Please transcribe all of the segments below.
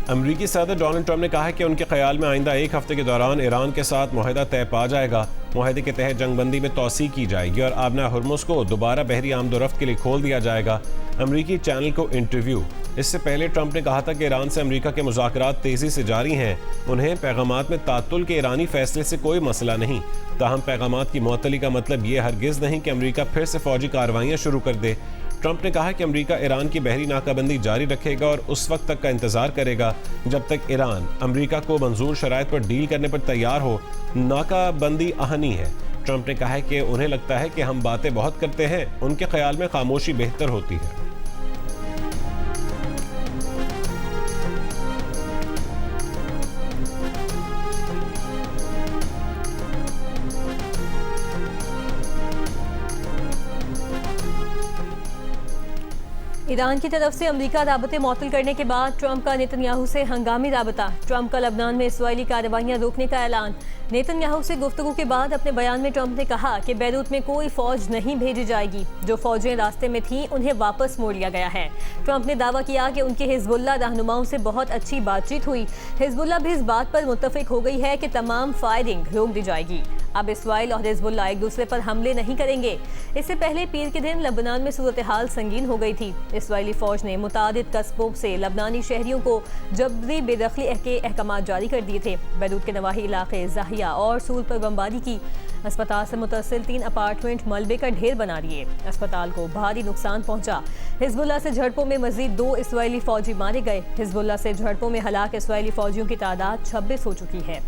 अमरीकी सदर Donald Trump ने कहा है कि उनके ख्याल में आइंदा एक हफ्ते के दौरान ईरान के साथ मुआहदा तय पा जाएगा। मुआहदे के तहत जंगबंदी में तोसी की जाएगी और आबना हुर्मुज को दोबारा बहरी आमदोरफ्त के लिए खोल दिया जाएगा। अमरीकी चैनल को इंटरव्यू इससे पहले ट्रंप ने कहा था कि ईरान से अमरीका के मुज़ाकरात तेज़ी से जारी हैं। उन्हें पैगामात में तातुल के ईरानी फैसले से कोई मसला नहीं। ताहम पैगामात की मुअत्तली का मतलब ये हरगिज़ नहीं कि अमरीका फिर से फौजी कार्रवाइयाँ शुरू कर दे। ट्रंप ने कहा कि अमरीका ईरान की बहरी नाकाबंदी जारी रखेगा और उस वक्त तक का इंतजार करेगा जब तक ईरान अमरीका को मंजूर शराइत पर डील करने पर तैयार हो। नाकाबंदी आहनी है। ट्रंप ने कहा है कि उन्हें लगता है कि हम बातें बहुत करते हैं, उनके ख्याल में खामोशी बेहतर होती है। ईरान की तरफ से अमरीका राबते मअतल करने के बाद ट्रंप का नेतन्याहू से हंगामी राबता। ट्रंप का लबनान में इसराइली कार्रवाइयां रोकने का ऐलान। नेतन्याहू से गुफ्तगू के बाद अपने बयान में ट्रंप ने कहा कि बैरूत में कोई फौज नहीं भेजी जाएगी। जो फौजें रास्ते में थीं उन्हें वापस मोड़ लिया गया है। ट्रंप ने दावा किया कि उनके हिजबुल्लाह रहनुमाओं से बहुत अच्छी बातचीत हुई। हिजबुल्लाह भी इस बात पर मुत्तफिक हो गई है कि तमाम फायरिंग रोक दी जाएगी। अब इसराइल और हिजबुल्लाह एक दूसरे पर हमले नहीं करेंगे। इससे पहले पीर के दिन लबनान में सूरत हाल संगीन हो गई थी। इसराइली फौज ने मुतादिद कस्बों से लबनानी शहरियों को जबरी बेदखली के अहकाम जारी कर दिए थे। बैरूत के नवाही इलाके जाहिया और सूल पर बमबारी की। अस्पताल से मुतसिल 3 अपार्टमेंट मलबे का ढेर बना दिए। अस्पताल को भारी नुकसान पहुंचा। हिजबुल्लाह से झड़पों में मजीद 2 इसराइली फौजी मारे गए। हिजबुल्लाह से झड़पों में हलाक इसराइली फौजियों की तादाद 26 हो चुकी है।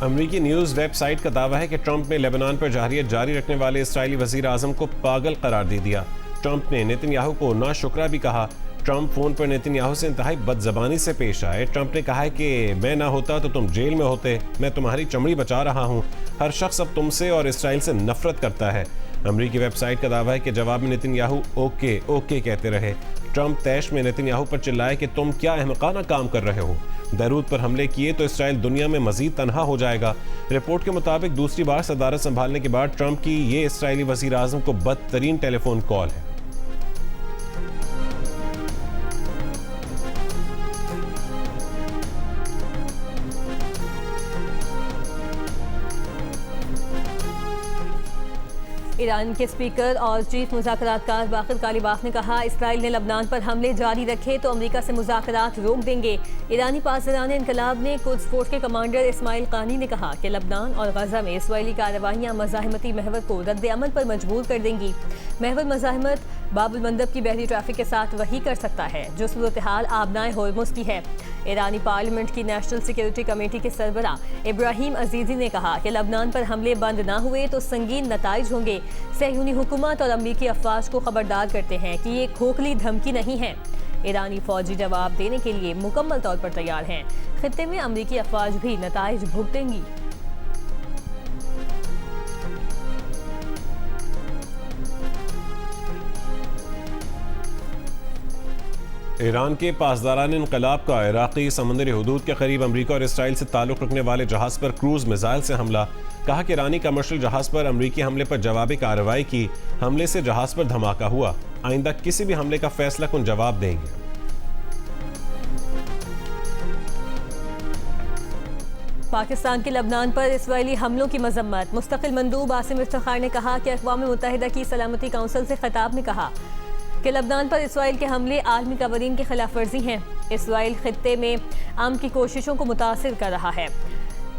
अमरीकी न्यूज़ वेबसाइट का दावा है कि ट्रंप ने लेबनान पर जहरियत जारी रखने वाले इसराइली वज़ीर आज़म को पागल करार दे दिया। ट्रंप ने नेतन्याहू को नाशुक्रा भी कहा। ट्रंप फ़ोन पर नेतन्याहू से इंतहाई बदज़बानी से पेश आए। ट्रंप ने कहा है कि मैं ना होता तो तुम जेल में होते, मैं तुम्हारी चमड़ी बचा रहा हूँ। हर शख्स अब तुमसे और इसराइल से नफरत करता है। अमरीकी वेबसाइट का दावा है कि जवाब में नेतन्याहू ओके ओके कहते रहे। ट्रंप तैश में नेतन्याहू पर चिल्लाए कि तुम क्या अहमकाना काम कर रहे हो। बैरूत पर हमले किए तो इसराइल दुनिया में मजीद तनहा हो जाएगा। रिपोर्ट के मुताबिक दूसरी बार सदारत संभालने के बाद ट्रंप की ये इसराइली वज़ीर आज़म को बदतरीन टेलीफोन कॉल है। ईरान के स्पीकर और चीफ मुज़ाकरातकार बाक़िर कालिबाफ ने कहा, इसराइल ने लबनान पर हमले जारी रखे तो अमरीका से मुज़ाकरात रोक देंगे। ईरानी पासदारान इनकलाब ने कुद्स फोर्स के कमांडर इस्माइल कानी ने कहा कि लबनान और गजा में इसराइली कार्रवाइयाँ मज़ाहमती महवर को रद्द अमल पर मजबूर कर देंगी। महवर मज़ाहमत बाबुल मंदब की बहरी ट्रैफिक के साथ वही कर सकता है जो सूरत हाल आबनाए होर्मुज की है। ईरानी पार्लियामेंट की नेशनल सिक्योरिटी कमेटी के सरबरा इब्राहिम अजीज़ी ने कहा कि लबनान पर हमले बंद ना हुए तो संगीन नताइज होंगे। सहयूनी हुकूमत और अमरीकी अफवाज को खबरदार करते हैं कि ये खोखली धमकी नहीं है। ईरानी फौजी जवाब देने के लिए मुकम्मल तौर पर तैयार हैं। खित्ते में अमरीकी अफवाज भी नताइज भुगतेंगी। ईरान के पासदारान इनकलाब का इराक़ी समंदरी हदूद के करीब अमरीका और इसराइल से ताल्लुक़ रखने वाले जहाज़ पर क्रूज़ मिसाइल से हमला। कहा कि ईरानी कमर्शियल जहाज़ पर अमरीकी हमले पर जवाबी कार्रवाई की। हमले से जहाज़ पर धमाका हुआ। आइंदा किसी भी हमले का फैसला कौन जवाब देंगे। पाकिस्तान के लबनान पर इसराइली हमलों की मजम्मत। मुस्तकिल मंदूब आसिम इफ्तिखार ने कहा कि अक़वाम मुत्तहिदा की सलामती काउंसिल से खिताब में कहा कि लबनान पर इसराइल के हमले आलमी कवानीन की खिलाफ वर्जी हैं। इसराइल खित्ते में अमन की कोशिशों को मुतासिर कर रहा है।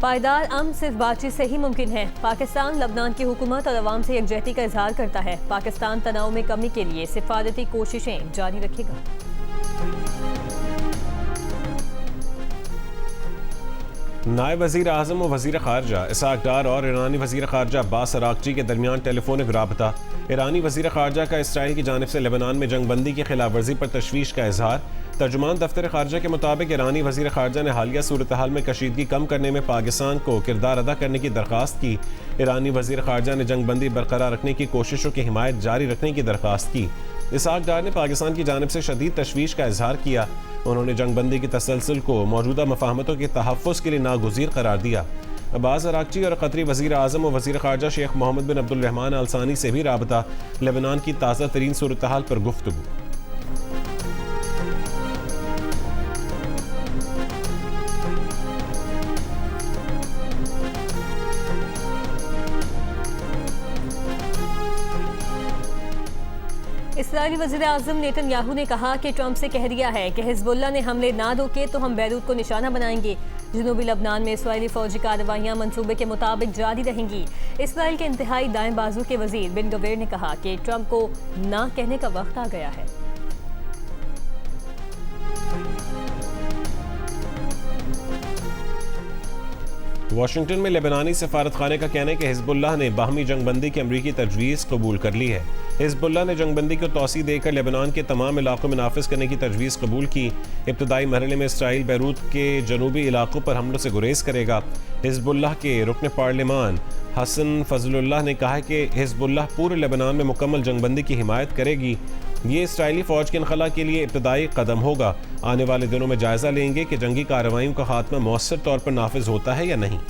पायदार अमन सिर्फ बातचीत से ही मुमकिन है। पाकिस्तान लबनान की हुकूमत और अवाम से यकजहती का इजहार करता है। पाकिस्तान तनाव में कमी के लिए सिफारती कोशिशें जारी रखेगा। नायब वज़ीर आज़म व वज़ीर ख़ारजा इसहाक़ डार और ईरानी वज़ीर ख़ारजा अब्बास अराग़ची के दरमियान टेलीफोनिक राबता। ईरानी वज़ीर ख़ारजा का इसराइल की जानिब से लेबनान में जंग बंदी की खिलाफ वर्जी पर तशवीश का इजहार। तर्जुमान दफ्तर खारजा के मुताबिक ईरानी वज़ीर खारजा ने हालिया सूरत हाल में कशीदगी कम करने में पाकिस्तान को किरदार अदा करने की दरख्वास्त की। ईरानी वज़ीर खारजा ने जंग बंदी बरकरार रखने की कोशिशों की हिमायत जारी रखने की दरख्वास्त की। इसहाक डार ने पाकिस्तान की जानिब से शदीद तशवीश का इजहार किया। उन्होंने जंग बंदी की तसलसल को मौजूदा मफाहमतों के तहफ़्फ़ुज़ के लिए नागुज़ीर करार दिया। अब्बास अरागची और कतरी वज़ीर आज़म और वज़ीर ख़ारजा शेख मोहम्मद बिन अब्दुल रहमान अल सानी से भी राबता, लेबनान की ताज़ा तरीन सूरत हाल पर गुफ्तगू। इस्राईली वज़ीर आज़म नेतन्याहू ने कहा कि ट्रंप से कह दिया है कि हिज़्बुल्लाह ने हमले ना रोके तो हम बैरूत को निशाना बनाएंगे। जनूबी लबनान में इस्राईली फौजी कार्रवाइयाँ मंसूबे के मुताबिक जारी रहेंगी। इसराइल के इंतहाई दाएं बाजू के वज़ीर बिन गवेर ने कहा कि ट्रंप को ना कहने का वक्त आ गया है। वाशिंगटन में लेबनानी सफारत खाने का कहना है कि हिज़्बुल्लाह ने बाहमी जंगबंदी की अमरीकी तजवीज़ कबूल कर ली है। हिज़्बुल्लाह ने जंगबंदी को तोसी देकर लेबनान के तमाम इलाकों में नाफिज करने की तजवीज़ कबूल की। इब्तदाई मरहले में इसराइल बैरूत के जनूबी इलाकों पर हमलों से गुरेज करेगा। हिज़्बुल्लाह के रुकन पार्लिमान हसन फजलुल्लाह ने कहा कि हिज़्बुल्लाह पूरे लेबनान में मुकम्मल जंगबंदी की हिमायत करेगी। ये इसराइली फ़ौज के इनखला के लिए इब्तदाई कदम होगा। आने वाले दिनों में जायज़ा लेंगे कि जंगी कार्रवाइयों का खात्मा मौसर तौर पर नाफिज होता है या नहीं।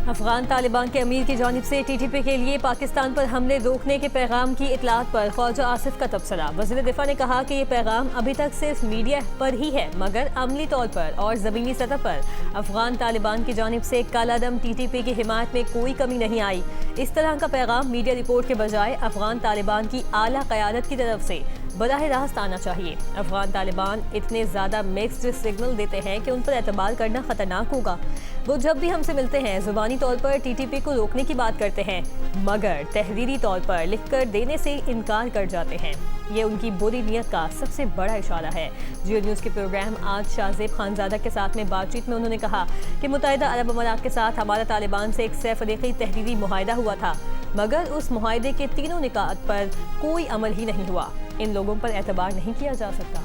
अफगान तालिबान के अमीर की जानिब से TTP के लिए पाकिस्तान पर हमले रोकने के पैगाम की इतलात पर ख्वाजा आसिफ का तबसरा। वज़ीर दिफा ने कहा कि ये पैगाम अभी तक सिर्फ मीडिया पर ही है, मगर अमली तौर पर और ज़मीनी सतह पर अफगान तालिबान की जानिब से कालादम TTP की हिमायत में कोई कमी नहीं आई। इस तरह का पैगाम मीडिया रिपोर्ट के बजाय अफगान तालिबान की आला क़यादत की तरफ से बराह रास्त आना चाहिए। अफगान तालिबान इतने ज़्यादा मिक्स्ड सिग्नल देते हैं कि उन पर एतबार करना ख़तरनाक होगा। वो जब भी हमसे मिलते हैं ज़ुबानी तौर पर TTP को रोकने की बात करते हैं, मगर तहरीरी तौर पर लिख कर देने से इनकार कर जाते हैं। ये उनकी बुरी नीयत का सबसे बड़ा इशारा है। जियो न्यूज़ के प्रोग्राम आज शाहजेब खानजादा के साथ में बातचीत में उन्होंने कहा कि मुत्तहिदा अरब अमारात के साथ हमारा तालिबान से एक सैफरीकी तहरीरी मुआहिदा हुआ था, मगर उस मुआहिदे के तीनों निकात पर कोई अमल ही नहीं हुआ। इन लोगों पर एतबार नहीं किया जा सकता।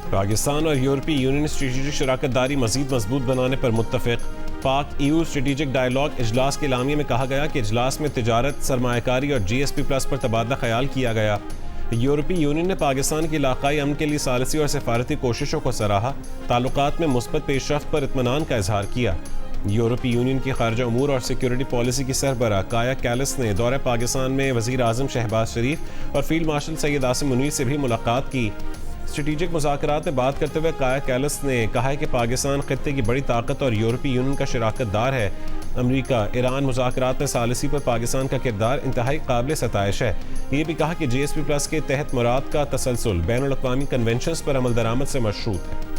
पाकिस्तान और यूरोपीय यूनियन स्ट्रेटेजिक शराकतदारी मज़ीद मजबूत बनाने पर मुत्तफ़िक। पाक EU स्ट्रेटेजिक डायलॉग इजलास के लामिये में कहा गया कि इजलास में तिजारत, सरमायाकारी और GSP+ पर तबादला ख्याल किया गया। यूरोपीय यूनियन ने पाकिस्तान की इलाकाई अमन के लिए सालसी और सफारती कोशिशों को सराहा। ताल्लुकात में मुस्बत पेशरफ्त पर इत्मीनान का इजहार किया। यूरोपीय यूनियन की खारजा उमूर और सिक्योरिटी पॉलिसी की सरबराह काया कैलिस ने दौरे पाकिस्तान में वज़ीर आज़म शहबाज शरीफ और फील्ड मार्शल सैयद आसिम मुनीर से भी मुलाकात की। स्ट्रेटेजिक मुज़ाकरात में बात करते हुए काया कैलिस ने कहा है कि पाकिस्तान खित्ते की बड़ी ताकत और यूरोपीय यूनियन का शराकतदार है। अमरीका ईरान मुज़ाकरात में सालिसी पर पाकिस्तान का किरदार इंतहाई काबिल सताइश है। ये भी कहा कि GSP+ के तहत मुराद का तसलसल बैनुल अक़वामी कन्वेंशंस पर अमल दरामद से मशरूत है।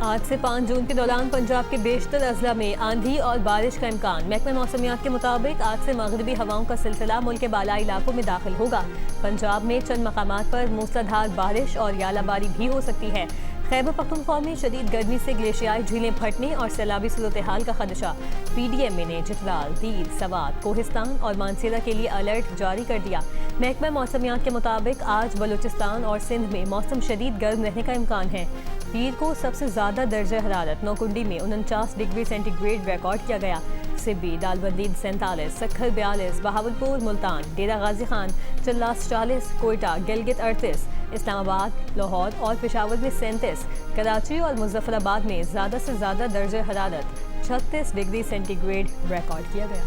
आज से 5 जून के दौरान पंजाब के बेशतर अजला में आंधी और बारिश का इम्कान। महकमा मौसमियात के मुताबिक आज से मगरबी हवाओं का सिलसिला मुल्क के बालाई इलाकों में दाखिल होगा। पंजाब में चंद मकामात पर मूसलाधार बारिश और यालाबारी भी हो सकती है। खैबर पख्तूनख्वा में शदीद गर्मी से ग्लेशियाई झीलें फटने और सैलाबी सूरत हाल का खदशा। PDMA ने चित्राल, दीर, सवात, कोहिस्तान और मानसेरा के लिए अलर्ट जारी कर दिया। महकमा मौसमियात के मुताबिक आज बलूचिस्तान और सिंध में मौसम शदीद गर्म रहने का इम्कान है। पीर को सबसे ज़्यादा दर्जा हरारत नौकुंडी में 49 डिग्री सेंटीग्रेड रिकॉर्ड किया गया। सिब्बी, दालबंदी 47, सक्खर 42, बहावलपुर, मुल्तान, डेरा गाजी खान, चल्लास 40, कोयटा, गिलगित 38, इस्लामाबाद, लाहौर और पेशावर में 37, कराची और मुजफ्फराबाद में ज़्यादा से ज़्यादा दर्जा हरारत 36 डिग्री सेंटीग्रेड रिकॉर्ड किया गया।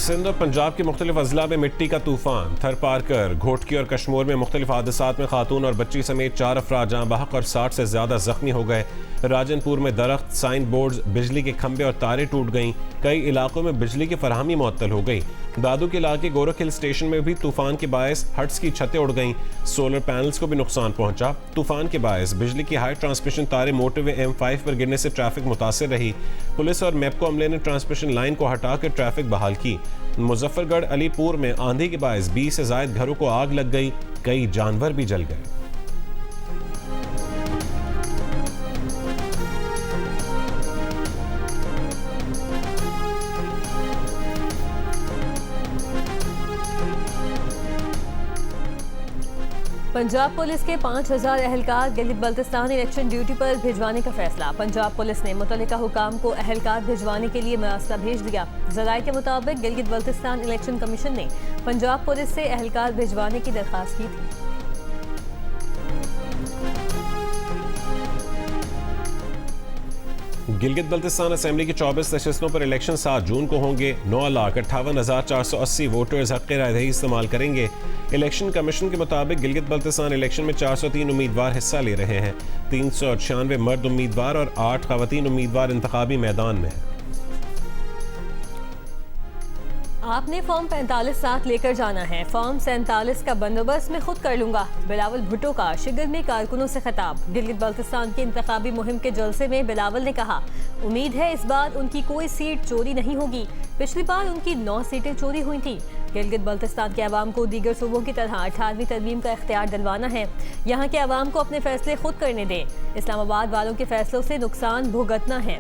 सिंध और पंजाब के मुख्तलिफ अजला में मिट्टी का तूफान। थरपारकर, घोटकी और कश्मोर में मुख्तलिफ हादसात में खातून और बच्ची समेत 4 अफराद जहाँ बहक और 60 से ज्यादा जख्मी हो गए। राजनपुर में दरख्त, साइन बोर्ड्स, बिजली के खंभे और तारें टूट गईं। कई इलाकों में बिजली की फराहमी मुअत्तल हो गई। दादू के इलाके गोरख हिल स्टेशन में भी तूफान के बायस हट्स की छतें उड़ गईं। सोलर पैनल्स को भी नुकसान पहुंचा। तूफान के बायस बिजली की हाई ट्रांसमिशन तारें मोटरवे M5 पर गिरने से ट्रैफिक मुतासिर रही। पुलिस और मेपको अमले ने ट्रांसमिशन लाइन को हटाकर ट्रैफिक बहाल की। मुजफ्फरगढ़ अलीपुर में आंधी के बायस 20 से ज्यादा घरों को आग लग गई। कई जानवर भी जल गए। पंजाब पुलिस के 5000 एहलकार गिलगित बल्तिस्तान इलेक्शन ड्यूटी पर भिजवाने का फैसला। पंजाब पुलिस ने मुतल्लिका हुकाम को एहलकार भिजवाने के लिए रास्ता भेज दिया। ज़राए के मुताबिक गिलगित बल्तिस्तान इलेक्शन कमीशन ने पंजाब पुलिस से एहलकार भिजवाने की दरख्वास्त की थी। गिलगित बल्तिस्तान असेंबली की 24 नशस्तों पर इलेक्शन 7 जून को होंगे। 9,58,480 वोटर्स हक़ रायदही इस्तेमाल करेंगे। इलेक्शन कमीशन के मुताबिक गिलगित बल्तिस्तान इलेक्शन में 403 उम्मीदवार हिस्सा ले रहे हैं। 396 मर्द उम्मीदवार और 8 ख़वातीन उम्मीदवार इंतखाबी मैदान में हैं। आपने फॉर्म 45 साथ लेकर जाना है। फॉर्म 47 का बंदोबस्त मैं खुद कर लूंगा। बिलावल भुट्टो का शिगर में कारकुनों से खिताब। गिलगित बल्तिस्तान की इंतखाबी मुहिम के जलसे में बिलावल ने कहा, उम्मीद है इस बार उनकी कोई सीट चोरी नहीं होगी। पिछली बार उनकी 9 सीटें चोरी हुई थी। गिलगित बल्तिस्तान के अवाम को दीगर सूबों की तरह 18वीं तरमीम का इख्तियार दिलवाना है। यहाँ के अवाम को अपने फैसले खुद करने दें। इस्लामाबाद वालों के फैसलों से नुकसान भुगतना है।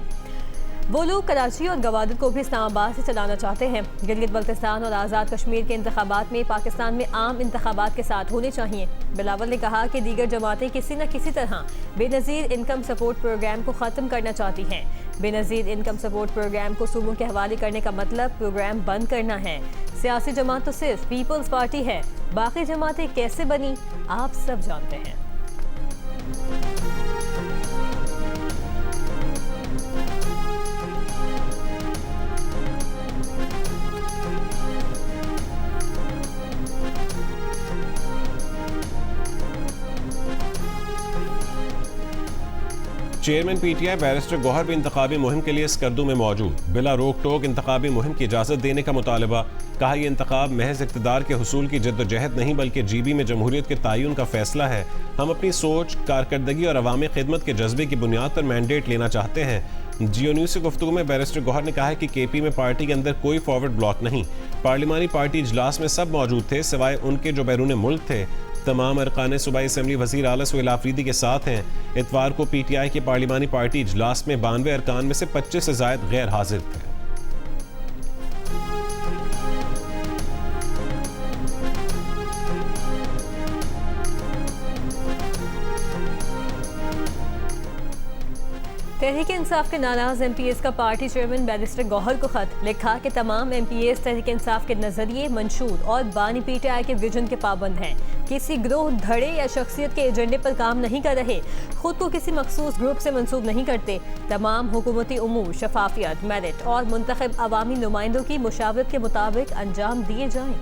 वो लोग कराची और गवादर को भी इस्लामाबाद से चलाना चाहते हैं। गिलगित बल्तिस्तान और आज़ाद कश्मीर के इंतखाबात में पाकिस्तान में आम इंतखाबात के साथ होने चाहिए। बिलावल ने कहा कि दीगर जमातें किसी न किसी तरह बेनज़ीर इनकम सपोर्ट प्रोग्राम को ख़त्म करना चाहती हैं। बेनज़ीर इनकम सपोर्ट प्रोग्राम को सूबों के हवाले करने का मतलब प्रोग्राम बंद करना है। सियासी जमात तो सिर्फ पीपल्स पार्टी है, बाकी जमातें कैसे बनी आप सब जानते हैं। चेयरमैन PTI बैरिस्टर गौहर भी इंतखाबी मुहिम के लिए स्कर्दू में मौजूद। बिला रोक टोक इंतखाबी मुहिम की इजाज़त देने का मुतालबा। कहा यह इंतखाब महज इक़्तिदार के हुसूल की जद्दोजहद नहीं बल्कि GB में जमहूरियत के तायुन का फैसला है। हम अपनी सोच, कारकर्दगी और अवामी खिदमत के जज्बे की बुनियाद पर मैंडेट लेना चाहते हैं। जियो न्यूज़ से गुफ्तगू में बैरिस्टर गौहर ने कहा कि KP में पार्टी के अंदर कोई फॉरवर्ड ब्लॉक नहीं। पार्लिमानी पार्टी इजलास में सब मौजूद थे सिवाय उनके जो बैरून मुल्क थे। तमाम अरकान सूबाई असम्बली वज़ीर आला सुहेल आफरीदी के साथ हैं। इतवार को PTI की पार्लिमानी पार्टी इजलास में 92 अरकान में से 25 से ज़ायद गैर हाजिर थे। तहरीक इंसाफ के नाराज MPs का पार्टी चेयरमैन बैरिस्टर गौहर को खत लिखा कि तमाम MPs तहरीक इंसाफ के नजरिए, मंशूर और बानी PTI के विजन के पाबंद हैं। किसी ग्रोह, धड़े या शख्सियत के एजेंडे पर काम नहीं कर रहे, खुद को किसी मखसूस ग्रुप से मंसूब नहीं करते। तमाम हुकूमती उमूर शफाफियत, मेरिट और मुंतखब अवामी नुमाइंदों की मुशावरत के मुताबिक अंजाम दिए जाएं।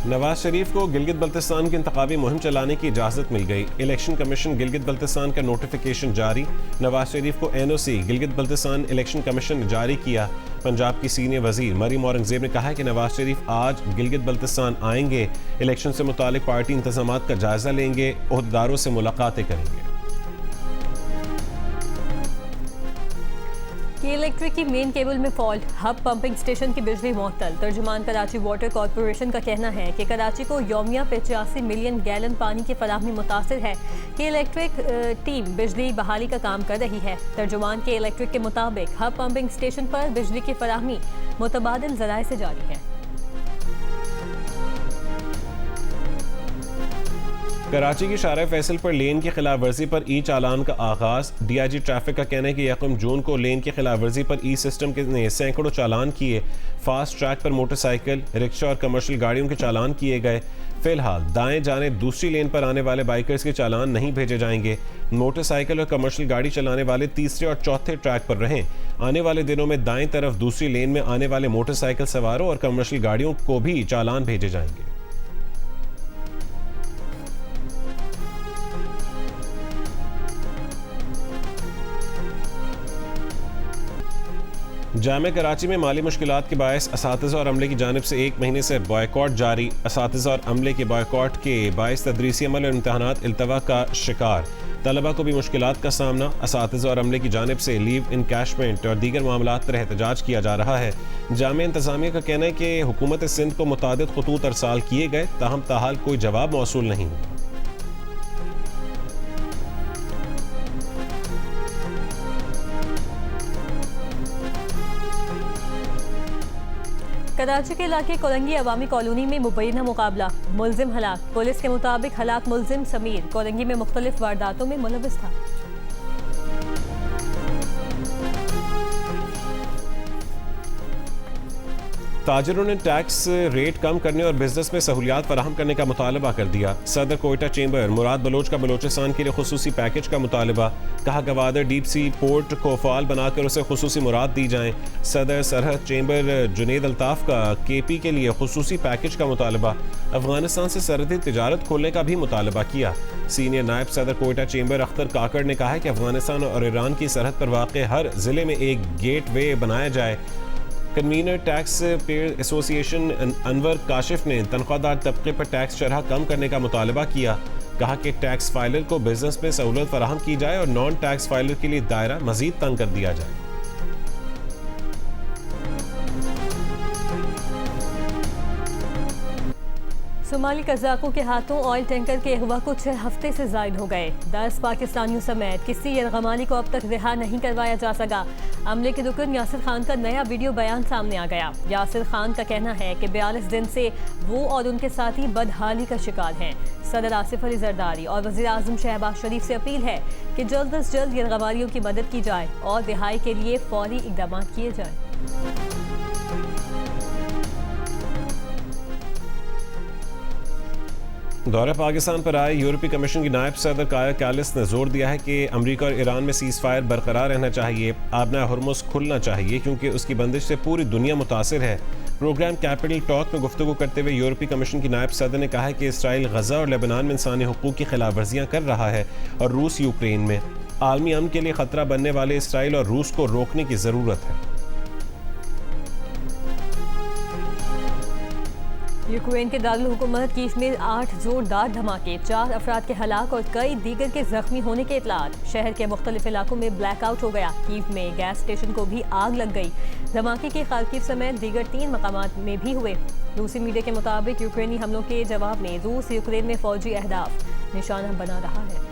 नवाज शरीफ को गिलगित बल्तिस्तान की इंतखाबी मुहिम चलाने की इजाज़त मिल गई। इलेक्शन कमीशन गिलगित बल्तिस्तान का नोटिफिकेशन जारी। नवाज शरीफ को NOC Gilgit Baltistan election commission ने जारी किया। पंजाब की सीनियर वजीर मरीम औरंगजेब ने कहा कि नवाज शरीफ आज गिलगित बल्तिस्तान आएंगे, इलेक्शन से मुतालिक पार्टी इंतजामात का जायजा लेंगे, ओहदेदारों से मुलाकातें करेंगे। की इलेक्ट्रिक की मेन केबल में फॉल्ट, हब पंपिंग स्टेशन की बिजली मुअत्तल। तर्जुमान कराची वाटर कॉरपोरेशन का कहना है कि कराची को यौमिया 85 मिलियन गैलन पानी की फराहमी मुतासिर है कि इलेक्ट्रिक टीम बिजली बहाली का काम कर रही है। तर्जुमान के इलेक्ट्रिक के मुताबिक हब पंपिंग स्टेशन पर बिजली की फराहमी मुतबादिल ज़राए से जारी है। कराची की शारा फैसल पर लेन की खिलाफ वर्जी पर चालान का आगाज। DIG ट्रैफिक का कहना है कि 1 जून को लेन की खिलाफ वर्जी पर सिस्टम ने सैकड़ों चालान किए। फास्ट ट्रैक पर मोटरसाइकिल, रिक्शा और कमर्शियल गाड़ियों के चालान किए गए। फिलहाल दाएं जाने दूसरी लेन पर आने वाले बाइकर्स के चालान नहीं भेजे जाएंगे। मोटरसाइकिल और कमर्शियल गाड़ी चलाने वाले तीसरे और चौथे ट्रैक पर रहें। आने वाले दिनों में दाएं तरफ दूसरी लेन में आने वाले मोटरसाइकिल सवारों और कमर्शियल गाड़ियों को भी चालान भेजे जाएंगे। जामे कराची में माली मुश्किलात के बायस असातिज़ा और अमले की जानिब से 1 महीने से बॉयकॉट जारी। असातिज़ा और अमले के बॉयकॉट के बायस तदरीसी अमल और इम्तहानात इल्तवा का शिकार। तलबा को भी मुश्किलात का सामना। असातिज़ा और अमले की जानिब से लीव इनकैशमेंट और दीगर मामलात पर एहतजाज किया जा रहा है। जामे इंतज़ामिया का कहना है कि हुकूमत सिंध को मुतादिद खतूत अरसाल किए गए, ताहम ताहाल कोई जवाब मौसूल नहीं हुआ। कराची के इलाके कोरंगी अवामी कॉलोनी में मुबैना मुकाबला, मुलजिम हलाक। पुलिस के मुताबिक हलाक मुलजिम समीर कोरंगी में मुख्तलिफ वारदातों में मुलव्वस था। ताजिरों ने टैक्स रेट कम करने और बिजनेस में सहूलियात फराहम करने का मुतालबा कर दिया। सदर कोयटा चेंबर मुराद बलोच का बलोचिस्तान के लिए खुसूसी पैकेज का मुतालबा। कहा गवादर डीप सी पोर्ट को फाल बनाकर उसे खुसूसी मुराद दी जाएं। सदर सरहद चेंबर जुनेद अल्ताफ का केपी के लिए खुसूसी पैकेज का मुतालबा। अफगानिस्तान से सरहदी तिजारत खोलने का भी मुतालबा किया। सीनियर नायब सदर कोयटा चेंबर अख्तर काकड़ ने कहा है कि अफगानिस्तान और ईरान की सरहद पर वाक़ हर जिले में एक गेट वे बनाया जाए। Convener tax payer association Anwar Kashif ने तनख्वाहदार तबके पर टैक्स शरह कम करने का मुतालबा किया। कहा कि टैक्स फाइलर को बिजनेस में सहूलत फराहम की जाए और नॉन टैक्स फाइलर के लिए दायरा मजीद तंग कर दिया जाए। सोमाली कज़ाकों के हाथों ऑयल टैंकर के अगवा को 6 हफ्ते से जायद हो गए। 10 पाकिस्तानियों समेत किसी यरगमाली को अब तक रिहा नहीं करवाया जा सका। अमले के रुकन यासिर खान का नया वीडियो बयान सामने आ गया। यासिर खान का कहना है कि 42 दिन से वो और उनके साथी बदहाली का शिकार हैं। सदर आसिफ अली जरदारी और वज़ीर आज़म शहबाज शरीफ से अपील है कि जल्द अज जल्द यरगमालियों की मदद की जाए और रिहाई के लिए फौरी इकदाम किए जाए। दौरे पाकिस्तान पर आए यूरोपीय कमीशन की नायब सदर काया कैलिस ने जोर दिया है कि अमरीका और ईरान में सीज़ फायर बरकरार रहना चाहिए। आबना हुर्मुज़ खुलना चाहिए क्योंकि उसकी बंदिश से पूरी दुनिया मुतासिर है। प्रोग्राम कैपिटल टॉक में गुफ्तगू करते हुए यूरोपीय कमीशन की नायब सदर ने कहा है कि इसराइल गजा और लेबनान में इंसानी हुकूक की खिलाफ वर्जियाँ कर रहा है और रूस यूक्रेन में। आलमी अमन के लिए खतरा बनने वाले इसराइल और रूस को रोकने की ज़रूरत है। यूक्रेन के दारुल हुकूमत कीव में 8 जोरदार धमाके, 4 अफराद के हलाक और कई दीगर के जख्मी होने के इतलात। शहर के मुख्तलिफ इलाकों में ब्लैकआउट हो गया। कीव में गैस स्टेशन को भी आग लग गई। धमाके के खार्किव समेत दीगर 3 मकामात में भी हुए। रूसी मीडिया के मुताबिक यूक्रेनी हमलों के जवाब में रूस यूक्रेन में फौजी अहदाफ निशाना बना रहा है।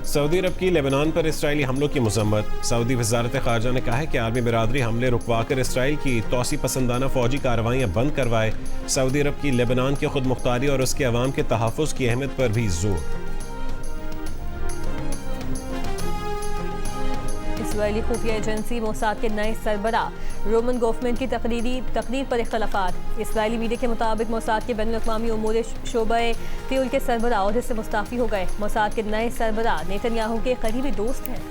सऊदी अरब की लेबनान पर इसराइली हमलों की मजम्मत। सऊदी वजारत ख़ारजा ने कहा है कि आर्मी बिरादरी हमले रुकवाकर इसराइल की तौसी पसंदाना फौजी कार्रवाइयाँ बंद करवाए। सऊदी अरब की लेबनान की खुद मुख्तारी और उसके अवाम के तहफ़्फ़ुज़ की अहमियत पर भी जोर। इसराइली खुफिया एजेंसी मोसाद के नए सरबरा रोमन गवर्नमेंट की तकरीर पर इख्तलाफात। इसराइली मीडिया के मुताबिक मोसाद के बैनुल अक़वामी उमूर शोबे फ्यूल के सरबरा ओहदे से मुस्ताफ़ी हो गए। मोसाद के नए सरबरा नेतन्याहू के करीबी दोस्त हैं।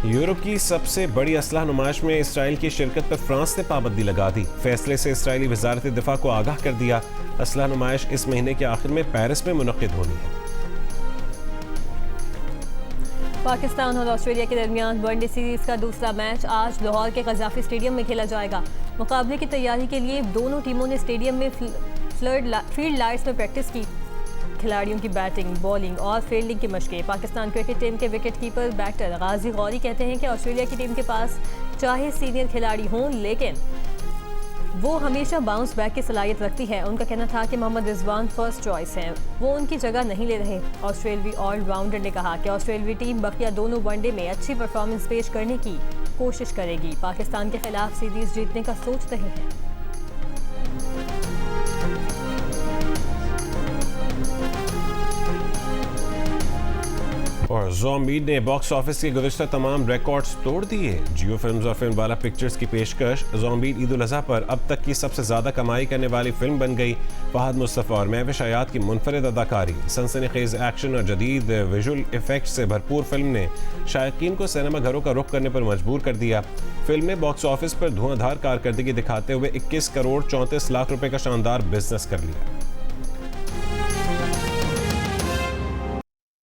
यूरोप की सबसे बड़ी असलाह नुमाइश में इसराइल की शिरकत पर फ्रांस ने पाबंदी लगा दी। फैसले से इसराइली वजारत दिफा को आगाह कर दिया। असलाह नुमाइश इस महीने के आखिर में पेरिस में मुनक़्क़िद होनी है। पाकिस्तान और ऑस्ट्रेलिया के दरमियान वनडे सीरीज का दूसरा मैच आज लाहौर के कज़ाफ़ी स्टेडियम में खेला जाएगा। मुकाबले की तैयारी के लिए दोनों टीमों ने स्टेडियम में फील्ड लाइट्स में प्रैक्टिस की। खिलाड़ियों की बैटिंग, बॉलिंग और फील्डिंग की मशक़ें। पाकिस्तान क्रिकेट टीम के विकेट कीपर बैटर गाजी गौरी कहते हैं कि ऑस्ट्रेलिया की टीम के पास चाहे सीनियर खिलाड़ी हों, लेकिन वो हमेशा बाउंस बैक की सलाहियत रखती है। उनका कहना था कि मोहम्मद रिजवान फर्स्ट चॉइस हैं, वो उनकी जगह नहीं ले रहे। ऑस्ट्रेलवी ऑलराउंडर ने कहा कि ऑस्ट्रेलवी टीम बकिया दोनों वनडे में अच्छी परफॉर्मेंस पेश करने की कोशिश करेगी। पाकिस्तान के खिलाफ सीरीज जीतने का सोच रहे हैं। और ज़ॉम्बीड ने बॉक्स ऑफिस के गुज़िश्ता तमाम रिकॉर्ड्स तोड़ दिए। जियो फिल्म्स और फिल्मवाला पिक्चर्स की पेशकश ज़ॉम्बीड ईद उल अज़हा पर अब तक की सबसे ज़्यादा कमाई करने वाली फिल्म बन गई। फहद मुस्तफ़ा और महविश हयात की मुनफरिद अदाकारी, सनसनीखेज़ एक्शन और जदीद विजुअल इफेक्ट्स से भरपूर फिल्म ने शायकीन को सिनेमा घरों का रुख करने पर मजबूर कर दिया। फिल्म ने बॉक्स ऑफिस पर धुआंधार कारकर्दगी दिखाते हुए 21 करोड़ 34 लाख रुपए का शानदार बिजनेस कर लिया।